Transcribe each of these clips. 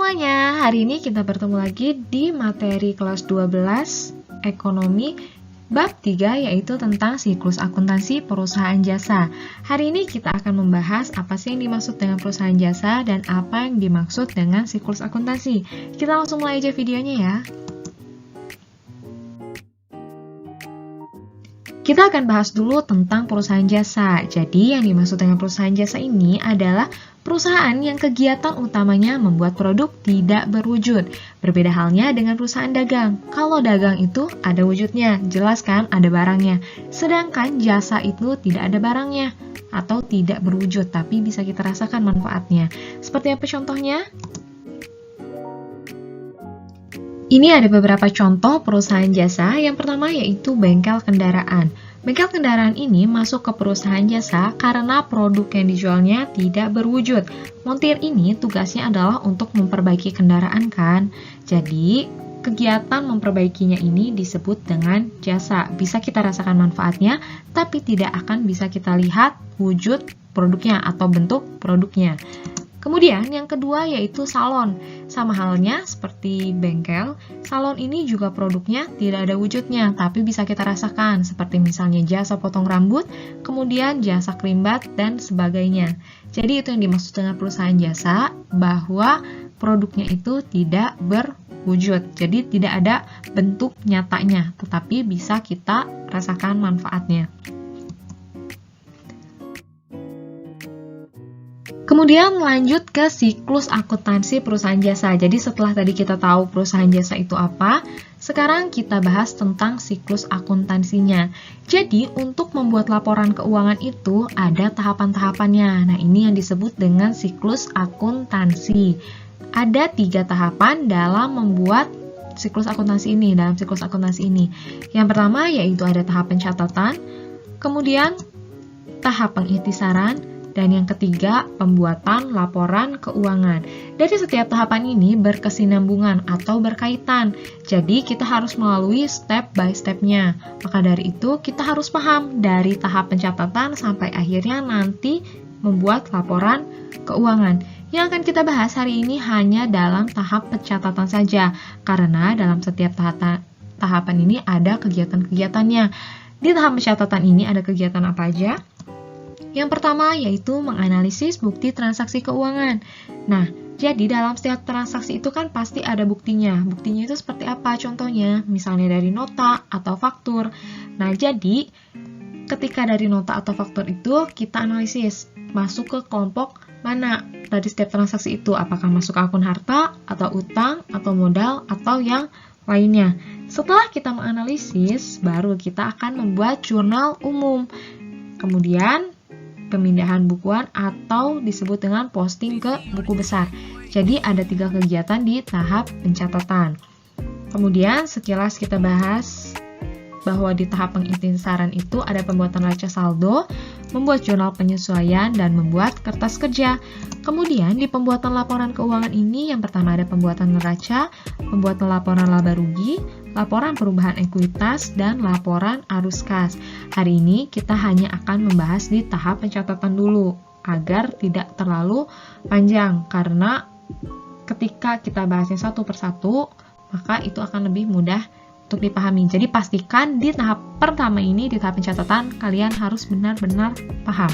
semuanya, hari ini kita bertemu lagi di materi kelas 12 Ekonomi bab 3 yaitu tentang siklus akuntansi perusahaan jasa. Hari ini kita akan membahas apa sih yang dimaksud dengan perusahaan jasa dan apa yang dimaksud dengan siklus akuntansi. Kita langsung mulai aja videonya ya. Kita akan bahas dulu tentang perusahaan jasa. Jadi, yang dimaksud dengan perusahaan jasa ini adalah perusahaan yang kegiatan utamanya membuat produk tidak berwujud. Berbeda halnya dengan perusahaan dagang. Kalau dagang itu ada wujudnya, jelas kan ada barangnya. Sedangkan jasa itu tidak ada barangnya atau tidak berwujud, tapi bisa kita rasakan manfaatnya. Seperti apa contohnya? Ini ada beberapa contoh perusahaan jasa. Yang pertama yaitu bengkel kendaraan. Bengkel kendaraan ini masuk ke perusahaan jasa karena produk yang dijualnya tidak berwujud. Montir ini tugasnya adalah untuk memperbaiki kendaraan kan. Jadi, kegiatan memperbaikinya ini disebut dengan jasa. Bisa kita rasakan manfaatnya, tapi tidak akan bisa kita lihat wujud produknya atau bentuk produknya. Kemudian yang kedua yaitu salon. Sama halnya seperti bengkel, salon ini juga produknya tidak ada wujudnya, tapi bisa kita rasakan seperti misalnya jasa potong rambut, kemudian jasa kerimbat, dan sebagainya. Jadi itu yang dimaksud dengan perusahaan jasa, bahwa produknya itu tidak berwujud. Jadi tidak ada bentuk nyatanya, tetapi bisa kita rasakan manfaatnya. Kemudian lanjut ke siklus akuntansi perusahaan jasa. Jadi setelah tadi kita tahu perusahaan jasa itu apa, sekarang kita bahas tentang siklus akuntansinya. Jadi untuk membuat laporan keuangan itu ada tahapan-tahapannya. Nah ini yang disebut dengan siklus akuntansi. Ada 3 tahapan dalam membuat siklus akuntansi ini, Yang pertama yaitu ada tahap pencatatan, kemudian tahap pengikhtisaran, dan yang ketiga, pembuatan laporan keuangan. Dari setiap tahapan ini berkesinambungan atau berkaitan. Jadi, kita harus melalui step by step-nya. Maka dari itu, kita harus paham dari tahap pencatatan sampai akhirnya nanti membuat laporan keuangan. Yang akan kita bahas hari ini hanya dalam tahap pencatatan saja, karena dalam setiap tahapan ini ada kegiatan-kegiatannya. Di tahap pencatatan ini ada kegiatan apa aja? Yang pertama yaitu menganalisis bukti transaksi keuangan. Nah, jadi dalam setiap transaksi itu kan pasti ada buktinya. Buktinya itu seperti apa? Contohnya, misalnya dari nota atau faktur. Nah, jadi ketika dari nota atau faktur itu kita analisis masuk ke kelompok mana dari setiap transaksi itu. Apakah masuk ke akun harta, atau utang, atau modal, atau yang lainnya. Setelah kita menganalisis, baru kita akan membuat jurnal umum. Kemudian pemindahan bukuan atau disebut dengan posting ke buku besar. Jadi ada 3 kegiatan di tahap pencatatan. Kemudian sekilas kita bahas bahwa di tahap pengikhtisaran itu ada pembuatan neraca saldo, membuat jurnal penyesuaian, dan membuat kertas kerja. Kemudian di pembuatan laporan keuangan ini yang pertama ada pembuatan neraca, pembuatan laporan laba rugi, laporan perubahan ekuitas, dan laporan arus kas. Hari ini kita hanya akan membahas di tahap pencatatan dulu, agar tidak terlalu panjang, karena ketika kita bahasnya satu persatu, maka itu akan lebih mudah untuk dipahami. Jadi pastikan di tahap pertama ini, di tahap pencatatan, kalian harus benar-benar paham.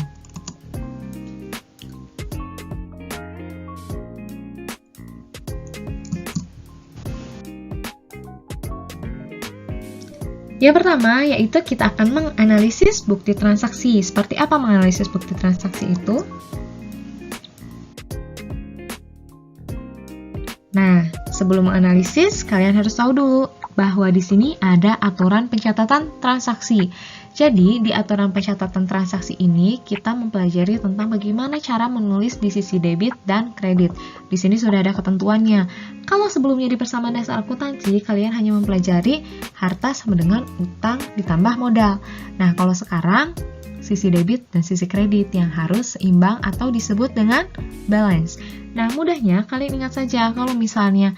Yang pertama, yaitu kita akan menganalisis bukti transaksi. Seperti apa menganalisis bukti transaksi itu? Nah, sebelum menganalisis, kalian harus tahu dulu bahwa di sini ada aturan pencatatan transaksi. Jadi, di aturan pencatatan transaksi ini, kita mempelajari tentang bagaimana cara menulis di sisi debit dan kredit. Di sini sudah ada ketentuannya. Kalau sebelumnya di persamaan dasar akuntansi, kalian hanya mempelajari harta sama dengan utang ditambah modal. Nah, kalau sekarang, sisi debit dan sisi kredit yang harus seimbang atau disebut dengan balance. Nah, mudahnya kalian ingat saja kalau misalnya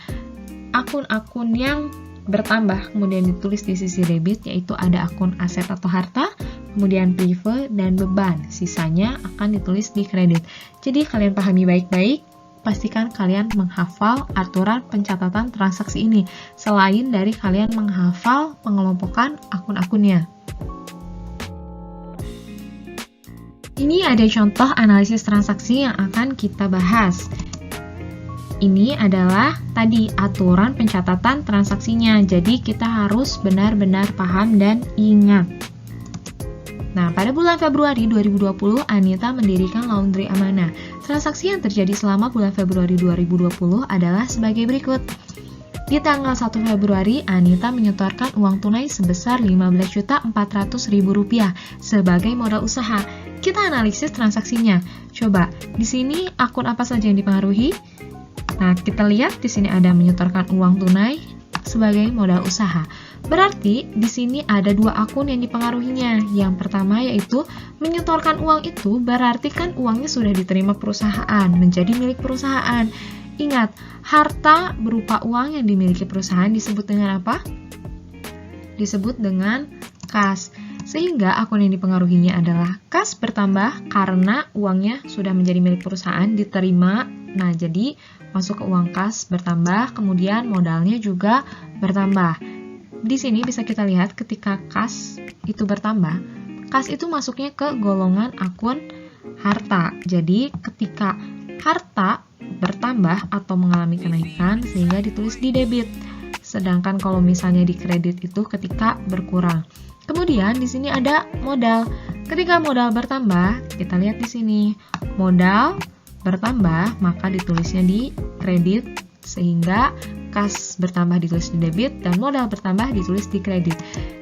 akun-akun yang bertambah kemudian ditulis di sisi debit, yaitu ada akun aset atau harta, kemudian prive dan beban, sisanya akan ditulis di kredit. Jadi kalian pahami baik-baik pastikan kalian menghafal aturan pencatatan transaksi ini, selain dari kalian menghafal pengelompokan akun-akunnya. Ini ada contoh analisis transaksi yang akan kita bahas. Ini adalah tadi aturan pencatatan transaksinya, jadi kita harus benar-benar paham dan ingat. Nah, pada bulan Februari 2020, Anita mendirikan Laundry Amanah. Transaksi yang terjadi selama bulan Februari 2020 adalah sebagai berikut. Di tanggal 1 Februari, Anita menyetorkan uang tunai sebesar Rp15.400.000 sebagai modal usaha. Kita analisis transaksinya. Coba, di sini akun apa saja yang dipengaruhi? Nah, kita lihat di sini ada menyetorkan uang tunai sebagai modal usaha. Berarti di sini ada dua akun yang dipengaruhinya. Yang pertama yaitu menyetorkan uang itu berarti kan uangnya sudah diterima perusahaan, menjadi milik perusahaan. Ingat, harta berupa uang yang dimiliki perusahaan disebut dengan apa? Disebut dengan kas. Sehingga akun yang dipengaruhinya adalah kas bertambah karena uangnya sudah menjadi milik perusahaan, diterima. Nah, jadi masuk ke uang kas bertambah, kemudian modalnya juga bertambah. Di sini bisa kita lihat ketika kas itu bertambah, kas itu masuknya ke golongan akun harta. Jadi ketika harta bertambah atau mengalami kenaikan sehingga ditulis di debit. Sedangkan kalau misalnya di kredit itu ketika berkurang. Kemudian di sini ada modal. Ketika modal bertambah, kita lihat di sini. Modal bertambah, maka ditulisnya di kredit, sehingga kas bertambah ditulis di debit, dan modal bertambah ditulis di kredit.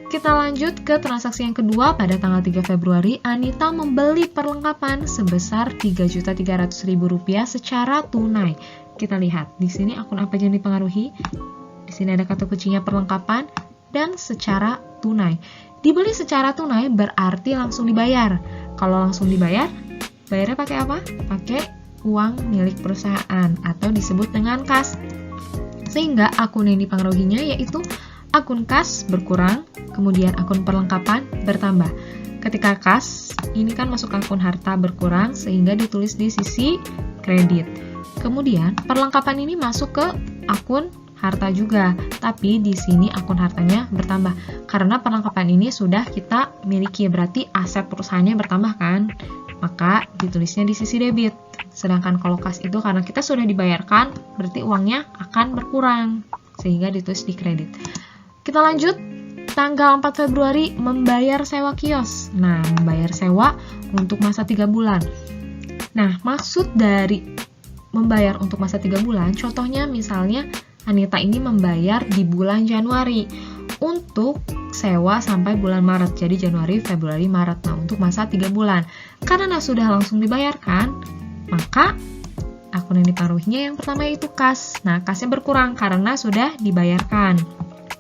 Kita lanjut ke transaksi yang kedua. Pada tanggal 3 Februari, Anita membeli perlengkapan sebesar Rp3.300.000 secara tunai. Kita lihat, di sini akun apa yang dipengaruhi? Di sini ada kata kuncinya perlengkapan dan secara tunai. Dibeli secara tunai berarti langsung dibayar. Kalau langsung dibayar, bayarnya pakai apa? Pakai uang milik perusahaan atau disebut dengan kas. Sehingga akun yang dipengaruhinya yaitu akun kas berkurang, kemudian akun perlengkapan bertambah. Ketika kas, ini kan masuk akun harta berkurang sehingga ditulis di sisi kredit. Kemudian perlengkapan ini masuk ke akun harta juga, tapi di sini akun hartanya bertambah. Karena perlengkapan ini sudah kita miliki, berarti aset perusahaannya bertambah kan? Maka ditulisnya di sisi debit. Sedangkan kalau kas itu karena kita sudah dibayarkan, berarti uangnya akan berkurang, sehingga ditulis di kredit. Kita lanjut, tanggal 4 Februari membayar sewa kios. Nah, membayar sewa untuk masa 3 bulan. Nah, maksud dari membayar untuk masa 3 bulan, contohnya misalnya Anita ini membayar di bulan Januari untuk sewa sampai bulan Maret. Jadi Januari, Februari, Maret. Nah, untuk masa 3 bulan. Karena sudah langsung dibayarkan, maka akun yang dipengaruhinya yang pertama yaitu kas. Nah, kasnya berkurang karena sudah dibayarkan.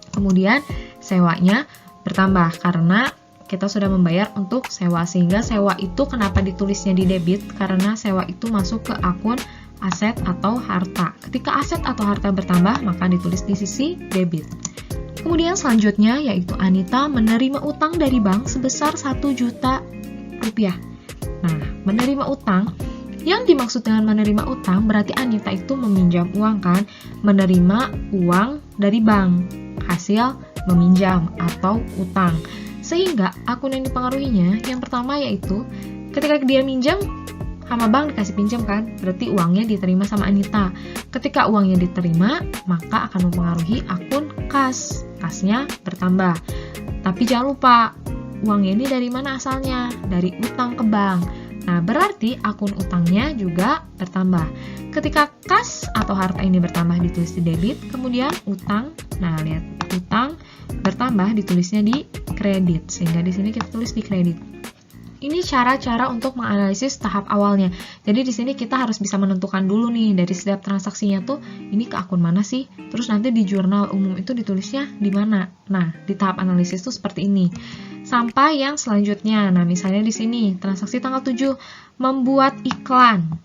Kemudian sewanya bertambah karena kita sudah membayar untuk sewa. Sehingga sewa itu kenapa ditulisnya di debit? Karena sewa itu masuk ke akun aset atau harta. Ketika aset atau harta bertambah, maka ditulis di sisi debit. Kemudian selanjutnya yaitu Anita menerima utang dari bank sebesar Rp1.000.000. Nah, menerima utang, yang dimaksud dengan menerima utang berarti Anita itu meminjam uang kan, menerima uang dari bank, hasil meminjam atau utang. Sehingga akun yang dipengaruhinya yang pertama yaitu ketika dia minjam sama bank dikasih pinjam kan, berarti uangnya diterima sama Anita. Ketika uangnya diterima, maka akan mempengaruhi akun kas. Kasnya bertambah. Tapi jangan lupa, uangnya ini dari mana asalnya? Dari utang ke bank. Nah, berarti akun utangnya juga bertambah. Ketika kas atau harta ini bertambah ditulis di debit, kemudian utang, nah lihat, utang bertambah ditulisnya di kredit. Sehingga di sini kita tulis di kredit. Ini cara-cara untuk menganalisis tahap awalnya. Jadi di sini kita harus bisa menentukan dulu nih dari setiap transaksinya tuh ini ke akun mana sih? Terus nanti di jurnal umum itu ditulisnya di mana? Nah, di tahap analisis tuh seperti ini. Sampai yang selanjutnya. Nah, misalnya di sini transaksi tanggal 7 membuat iklan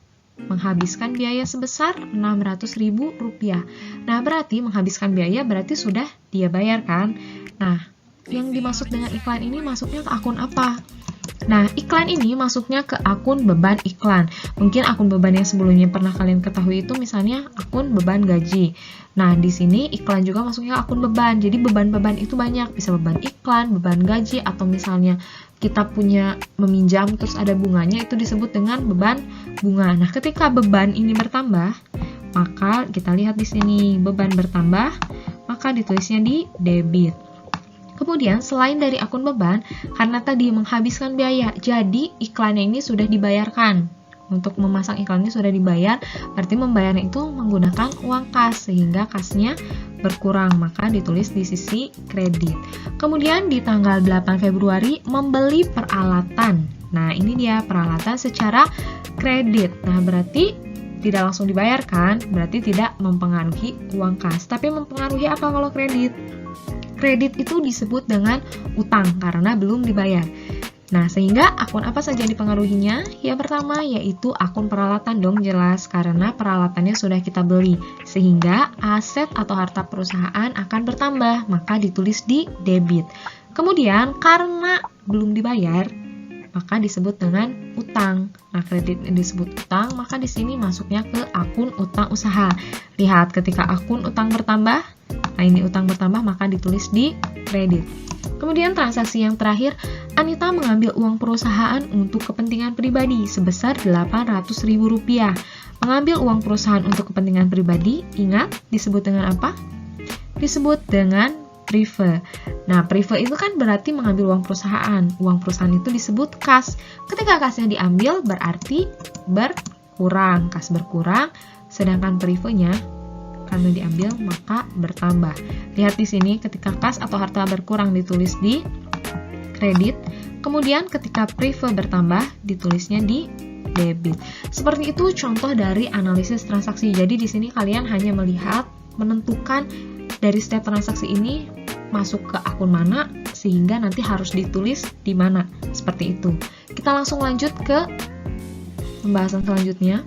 menghabiskan biaya sebesar Rp600.000. Nah, berarti menghabiskan biaya berarti sudah dia bayar kan? Nah, yang dimaksud dengan iklan ini masuknya ke akun apa? Nah, iklan ini masuknya ke akun beban iklan. Mungkin akun beban yang sebelumnya pernah kalian ketahui itu misalnya akun beban gaji. Nah, di sini iklan juga masuknya ke akun beban. Jadi beban-beban itu banyak, bisa beban iklan, beban gaji, atau misalnya kita punya meminjam terus ada bunganya, itu disebut dengan beban bunga. Nah, ketika beban ini bertambah, maka kita lihat di sini beban bertambah, maka ditulisnya di debit. Kemudian selain dari akun beban, karena tadi menghabiskan biaya, jadi iklannya ini sudah dibayarkan. Untuk memasang iklan ini sudah dibayar, berarti membayarnya itu menggunakan uang kas, sehingga kasnya berkurang, maka ditulis di sisi kredit. Kemudian di tanggal 8 Februari, membeli peralatan. Nah, ini dia peralatan secara kredit. Nah, berarti tidak langsung dibayarkan, berarti tidak mempengaruhi uang kas. Tapi mempengaruhi apa kalau kredit? Kredit itu disebut dengan utang karena belum dibayar. Nah, sehingga akun apa saja yang dipengaruhinya? Yang pertama yaitu akun peralatan dong, jelas karena peralatannya sudah kita beli. Sehingga aset atau harta perusahaan akan bertambah, maka ditulis di debit. Kemudian karena belum dibayar, maka disebut dengan utang. Nah, kredit yang disebut utang, maka di sini masuknya ke akun utang usaha. Lihat, ketika akun utang bertambah, nah ini utang bertambah, maka ditulis di kredit. Kemudian transaksi yang terakhir, Anita mengambil uang perusahaan untuk kepentingan pribadi sebesar Rp800.000. Mengambil uang perusahaan untuk kepentingan pribadi, ingat disebut dengan apa? Disebut dengan prive. Nah, prive itu kan berarti mengambil uang perusahaan. Uang perusahaan itu disebut kas. Ketika kasnya diambil berarti berkurang. Kas berkurang, sedangkan privenya karena diambil maka bertambah. Lihat di sini ketika kas atau harta berkurang ditulis di kredit. Kemudian ketika prive bertambah ditulisnya di debit. Seperti itu contoh dari analisis transaksi. Jadi di sini kalian hanya melihat, menentukan dari setiap transaksi ini masuk ke akun mana sehingga nanti harus ditulis di mana. Seperti itu. Kita langsung lanjut ke pembahasan selanjutnya.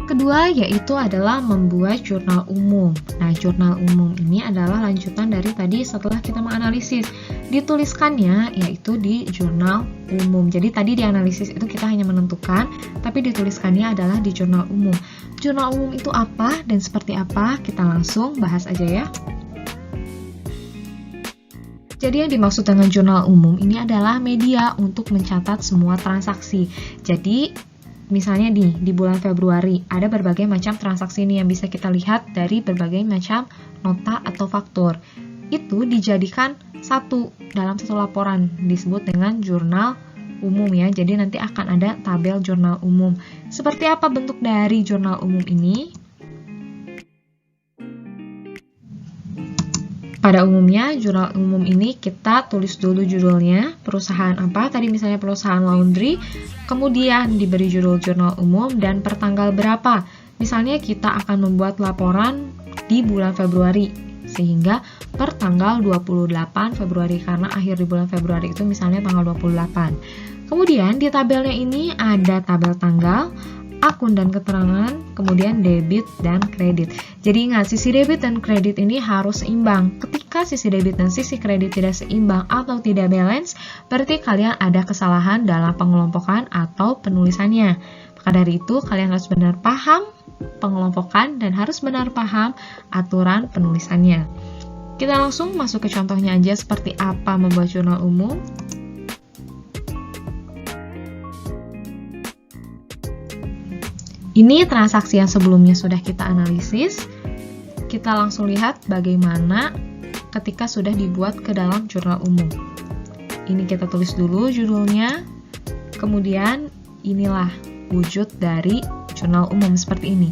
Kedua yaitu adalah membuat jurnal umum. Nah, jurnal umum ini adalah lanjutan dari tadi setelah kita menganalisis. Dituliskannya yaitu di jurnal umum. Jadi tadi di analisis itu kita hanya menentukan, tapi dituliskannya adalah di jurnal umum. Jurnal umum itu apa dan seperti apa? Kita langsung bahas aja ya. Jadi yang dimaksud dengan jurnal umum ini adalah media untuk mencatat semua transaksi. Jadi misalnya di bulan Februari ada berbagai macam transaksi ini yang bisa kita lihat dari berbagai macam nota atau faktur. Itu dijadikan dalam satu laporan disebut dengan jurnal umum ya. Jadi nanti akan ada tabel jurnal umum. Seperti apa bentuk dari jurnal umum ini? Pada umumnya, jurnal umum ini kita tulis dulu judulnya, perusahaan apa, tadi misalnya perusahaan laundry, kemudian diberi judul jurnal umum dan pertanggal berapa. Misalnya kita akan membuat laporan di bulan Februari, sehingga per tanggal 28 Februari, karena akhir di bulan Februari itu misalnya tanggal 28. Kemudian di tabelnya ini ada tabel tanggal, akun dan keterangan, kemudian debit dan kredit. Jadi ingat, sisi debit dan kredit ini harus seimbang. Ketika sisi debit dan sisi kredit tidak seimbang atau tidak balance, berarti kalian ada kesalahan dalam pengelompokan atau penulisannya. Maka dari itu, kalian harus benar paham pengelompokan dan harus benar paham aturan penulisannya. Kita langsung masuk ke contohnya aja seperti apa membuat jurnal umum. Ini transaksi yang sebelumnya sudah kita analisis. Kita langsung lihat bagaimana ketika sudah dibuat ke dalam jurnal umum. Ini kita tulis dulu judulnya. Kemudian inilah wujud dari jurnal umum seperti ini.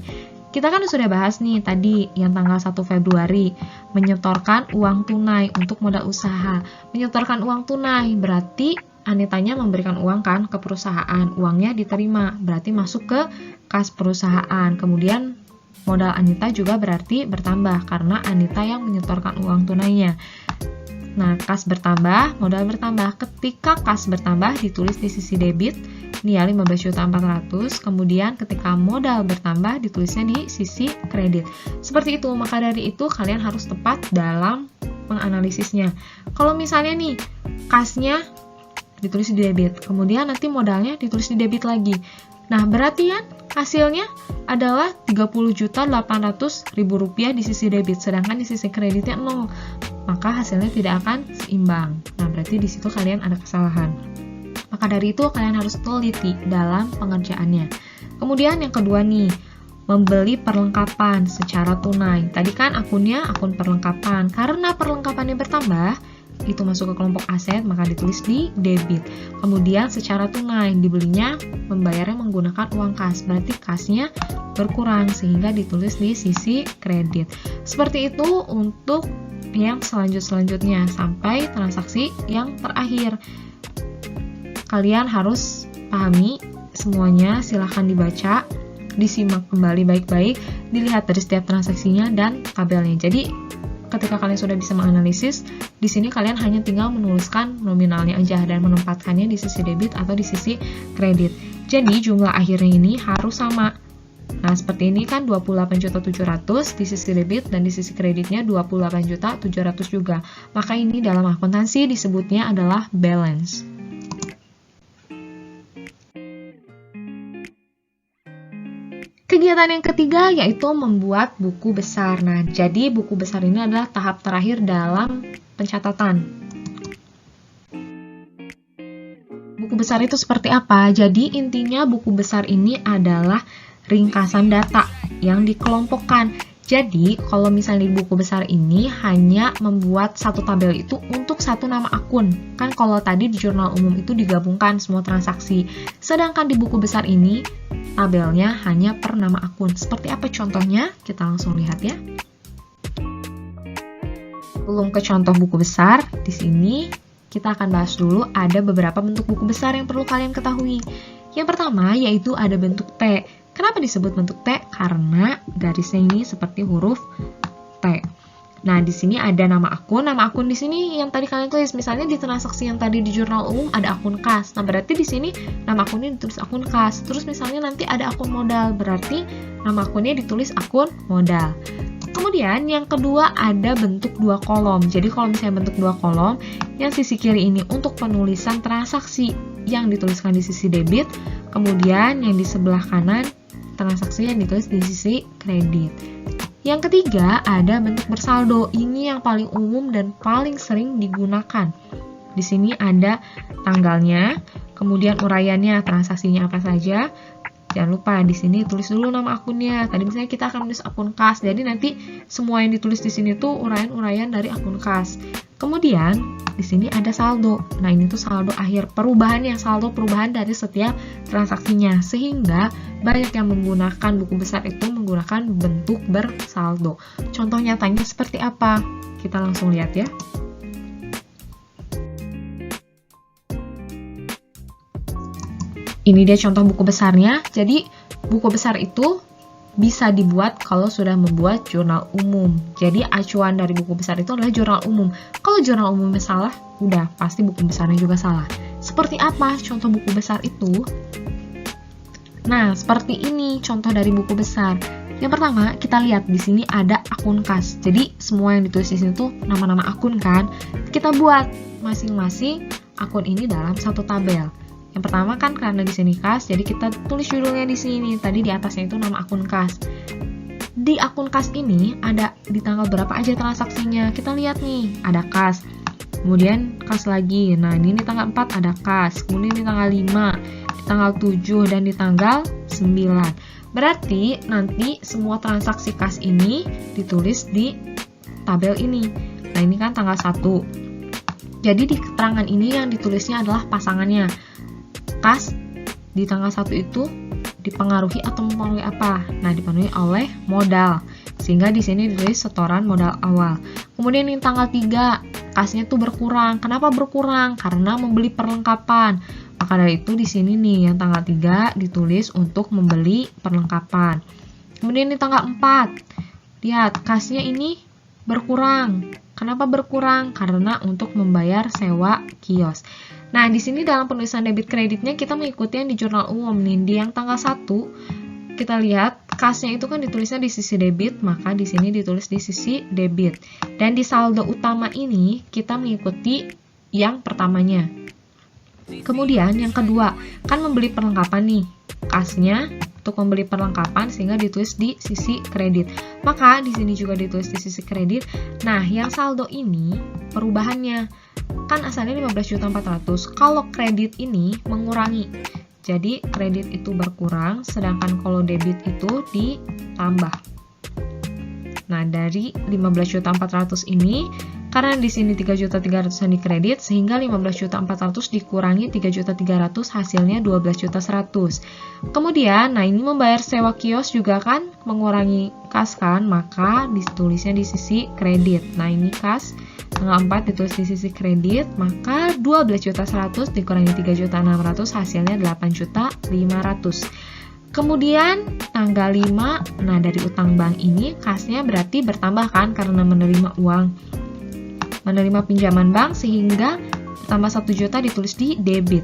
Kita kan sudah bahas nih tadi yang tanggal 1 Februari menyetorkan uang tunai untuk modal usaha. Menyetorkan uang tunai berarti Anitanya memberikan uang kan ke perusahaan, uangnya diterima, berarti masuk ke kas perusahaan. Kemudian modal Anita juga berarti bertambah karena Anita yang menyetorkan uang tunainya. Nah, kas bertambah, modal bertambah. Ketika kas bertambah ditulis di sisi debit, ini ya 15.400.000. Kemudian ketika modal bertambah ditulisnya di sisi kredit. Seperti itu, maka dari itu kalian harus tepat dalam menganalisisnya. Kalau misalnya nih kasnya ditulis di debit, kemudian nanti modalnya ditulis di debit lagi. Nah, berarti kan hasilnya adalah Rp30.800.000 di sisi debit, sedangkan di sisi kreditnya 0. Maka hasilnya tidak akan seimbang. Nah, berarti di situ kalian ada kesalahan. Maka dari itu kalian harus teliti dalam pengerjaannya. Kemudian yang kedua nih, membeli perlengkapan secara tunai. Tadi kan akunnya akun perlengkapan. Karena perlengkapannya bertambah, itu masuk ke kelompok aset, maka ditulis di debit. Kemudian secara tunai, dibelinya membayarnya menggunakan uang kas, berarti kasnya berkurang sehingga ditulis di sisi kredit. Seperti itu untuk yang selanjutnya sampai transaksi yang terakhir. Kalian harus pahami semuanya, silahkan dibaca, disimak kembali baik-baik, dilihat dari setiap transaksinya dan tabelnya. Jadi ketika kalian sudah bisa menganalisis, di sini kalian hanya tinggal menuliskan nominalnya aja dan menempatkannya di sisi debit atau di sisi kredit. Jadi jumlah akhirnya ini harus sama. Nah, seperti ini kan 28.700.000 di sisi debit dan di sisi kreditnya 28.700.000 juga. Maka ini dalam akuntansi disebutnya adalah balance. Kegiatan yang ketiga yaitu membuat buku besar. Nah, jadi buku besar ini adalah tahap terakhir dalam pencatatan. Buku besar itu seperti apa? Jadi intinya buku besar ini adalah ringkasan data yang dikelompokkan. Jadi kalau misalnya di buku besar ini hanya membuat satu tabel itu untuk satu nama akun. Kan kalau tadi di jurnal umum itu digabungkan semua transaksi. Sedangkan di buku besar ini tabelnya hanya per nama akun. Seperti apa contohnya? Kita langsung lihat ya. Belum ke contoh buku besar, di sini kita akan bahas dulu ada beberapa bentuk buku besar yang perlu kalian ketahui. Yang pertama yaitu ada bentuk T. Kenapa disebut bentuk T? Karena garisnya ini seperti huruf T. Nah, di sini ada nama akun. Nama akun di sini yang tadi kalian tulis, misalnya di transaksi yang tadi di jurnal umum ada akun kas. Nah, berarti di sini nama akunnya ditulis akun kas. Terus misalnya nanti ada akun modal, berarti nama akunnya ditulis akun modal. Kemudian yang kedua ada bentuk dua kolom. Jadi kalau misalnya bentuk dua kolom, yang sisi kiri ini untuk penulisan transaksi yang dituliskan di sisi debit, kemudian yang di sebelah kanan transaksi yang ditulis di sisi kredit. Yang ketiga ada bentuk bersaldo. Ini yang paling umum dan paling sering digunakan. Di sini ada tanggalnya, kemudian uraiannya, transaksinya apa saja. Jangan lupa di sini tulis dulu nama akunnya. Tadi misalnya kita akan menulis akun kas, jadi nanti semua yang ditulis di sini tuh uraian-uraian dari akun kas. Kemudian di sini ada saldo. Nah, ini tuh saldo akhir, saldo perubahan dari setiap transaksinya. Sehingga banyak yang menggunakan buku besar itu menggunakan bentuk bersaldo. Contoh nyatanya seperti apa? Kita langsung lihat ya. Ini dia contoh buku besarnya. Jadi buku besar itu bisa dibuat kalau sudah membuat jurnal umum. Jadi acuan dari buku besar itu adalah jurnal umum. Kalau jurnal umumnya salah, udah pasti buku besarnya juga salah. Seperti apa contoh buku besar itu? Nah, seperti ini contoh dari buku besar. Yang pertama, kita lihat di sini ada akun kas. Jadi semua yang ditulis di sini tuh nama-nama akun kan. Kita buat masing-masing akun ini dalam satu tabel. Yang pertama kan karena di sini kas, jadi kita tulis judulnya di sini. Tadi di atasnya itu nama akun kas. Di akun kas ini ada di tanggal berapa aja transaksinya. Kita lihat nih, ada kas. Kemudian kas lagi. Nah, ini di tanggal 4 ada kas. Kemudian di tanggal 5, di tanggal 7 dan di tanggal 9. Berarti nanti semua transaksi kas ini ditulis di tabel ini. Nah, ini kan tanggal 1. Jadi di keterangan ini yang ditulisnya adalah pasangannya. Kas di tanggal 1 itu dipengaruhi atau mempengaruhi apa? Nah, dipengaruhi oleh modal. Sehingga di sini ditulis setoran modal awal. Kemudian yang tanggal 3, kasnya tuh berkurang. Kenapa berkurang? Karena membeli perlengkapan. Maka dari itu di sini nih yang tanggal 3 ditulis untuk membeli perlengkapan. Kemudian di tanggal 4, lihat kasnya ini berkurang. Kenapa berkurang? Karena untuk membayar sewa kios. Nah, di sini dalam penulisan debit kreditnya kita mengikuti yang di jurnal umum nih. Di yang tanggal 1, kita lihat kasnya itu kan ditulisnya di sisi debit, maka di sini ditulis di sisi debit. Dan di saldo utama ini kita mengikuti yang pertamanya. Kemudian yang kedua, kan membeli perlengkapan nih. Kasnya untuk membeli perlengkapan sehingga ditulis di sisi kredit. Maka di sini juga ditulis di sisi kredit. Nah, yang saldo ini perubahannya kan asalnya 15.400.000. Kalau kredit ini mengurangi. Jadi kredit itu berkurang, sedangkan kalau debit itu ditambah. Nah, dari 15.400.000 ini, karena di sini 3.300.000 di kredit, sehingga 15.400.000 dikurangi 3.300.000 hasilnya 12.100.000. Kemudian, nah ini membayar sewa kios juga kan mengurangi kas kan, maka ditulisnya di sisi kredit. Nah, ini kas tanggal 4 ditulis di sisi kredit, maka 12.100.000 dikurangi 3.600.000 hasilnya 8.500.000. Kemudian tanggal 5, nah dari utang bank ini kasnya berarti bertambah kan karena menerima uang, menerima pinjaman bank sehingga tambah 1 juta ditulis di debit.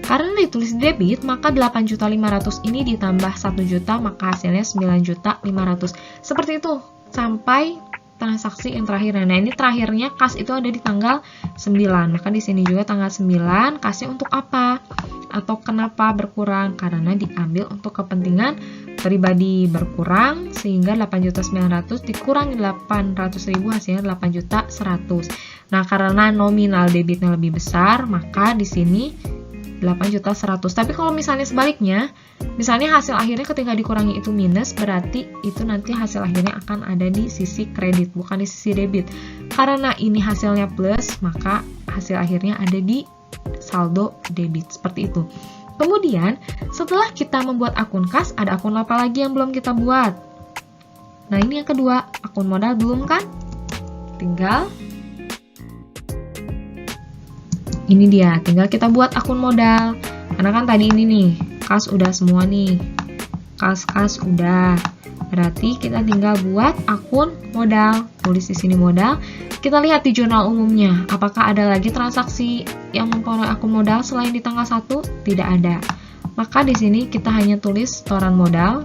Karena ditulis di debit, maka 8.500.000 ini ditambah 1 juta, maka hasilnya 9.500.000. Seperti itu sampai transaksi yang terakhir. Nah, ini terakhirnya kas itu ada di tanggal 9. Maka di sini juga tanggal 9 kasnya untuk apa? Atau kenapa berkurang? Karena diambil untuk kepentingan pribadi berkurang sehingga 8.900.000 dikurangi 800.000 hasilnya 8.100.000. Nah, karena nominal debitnya lebih besar, maka di sini 8.100.000. Tapi kalau misalnya sebaliknya, misalnya hasil akhirnya ketika dikurangi itu minus, berarti itu nanti hasil akhirnya akan ada di sisi kredit, bukan di sisi debit. Karena ini hasilnya plus, maka hasil akhirnya ada di saldo debit, seperti itu. Kemudian, setelah kita membuat akun kas, ada akun apa lagi yang belum kita buat? Nah, ini yang kedua, akun modal belum kan? Tinggal ini dia, tinggal kita buat akun modal. Karena kan tadi ini nih, kas udah semua nih. Kas udah. Berarti kita tinggal buat akun modal. Tulis di sini modal. Kita lihat di jurnal umumnya, apakah ada lagi transaksi yang mempengaruhi akun modal selain di tanggal 1? Tidak ada. Maka di sini kita hanya tulis setoran modal.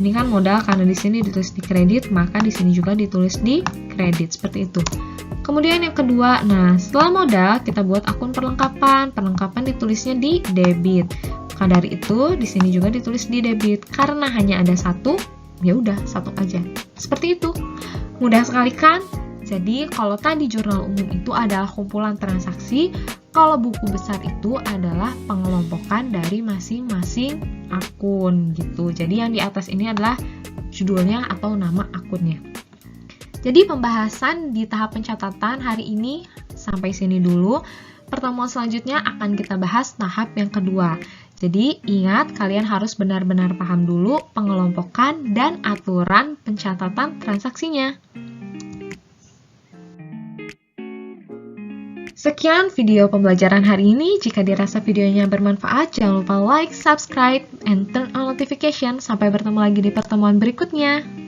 Ini kan modal karena di sini ditulis di kredit, maka di sini juga ditulis di kredit, seperti itu. Kemudian yang kedua, nah setelah modal kita buat akun perlengkapan. Perlengkapan ditulisnya di debit. Maka dari itu di sini juga ditulis di debit. Karena hanya ada satu, ya udah satu aja. Seperti itu. Mudah sekali kan? Jadi kalau tadi jurnal umum itu adalah kumpulan transaksi, kalau buku besar itu adalah pengelompokan dari masing-masing akun gitu. Jadi yang di atas ini adalah judulnya atau nama akunnya. Jadi pembahasan di tahap pencatatan hari ini sampai sini dulu. Pertemuan selanjutnya akan kita bahas tahap yang kedua. Jadi ingat, kalian harus benar-benar paham dulu pengelompokan dan aturan pencatatan transaksinya. Sekian video pembelajaran hari ini. Jika dirasa videonya bermanfaat, jangan lupa like, subscribe, and turn on notification. Sampai bertemu lagi di pertemuan berikutnya.